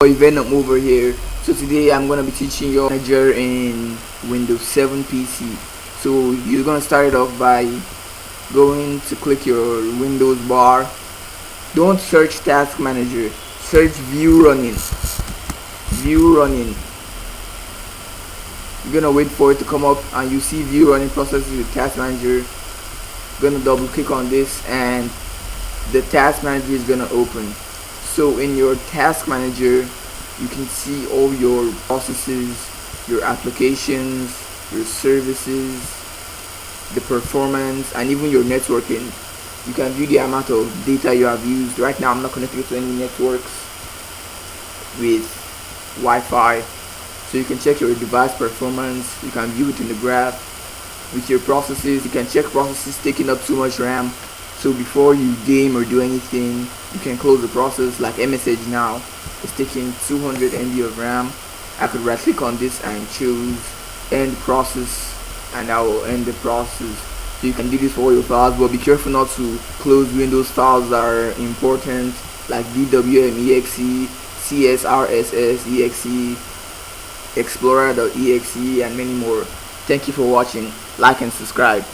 Venom over here. So today I'm gonna be teaching you manager in Windows 7 PC. So you're gonna start it off by going to click your Windows bar. Don't search Task Manager, search View Running. View Running. You're gonna wait for it to come up and you see View Running Processes with Task Manager. You're gonna double click on this and the Task Manager is gonna open. So in your Task Manager, you can see all your processes, your applications, your services, the performance, and even your networking. You can view the amount of data you have used. Right now I'm not connected to any networks with Wi-Fi, so you can check your device performance. You can view it in the graph. With your processes, you can check processes taking up too much RAM. So before you game or do anything, you can close the process. Like mSage now, it's taking 200 MB of RAM. I could right click on this and choose end process, and I will end the process. So you can do this for all your files, but be careful not to close Windows files that are important, like DWM.exe, CSRSS.exe, Explorer.exe, and many more. Thank you for watching. Like and subscribe.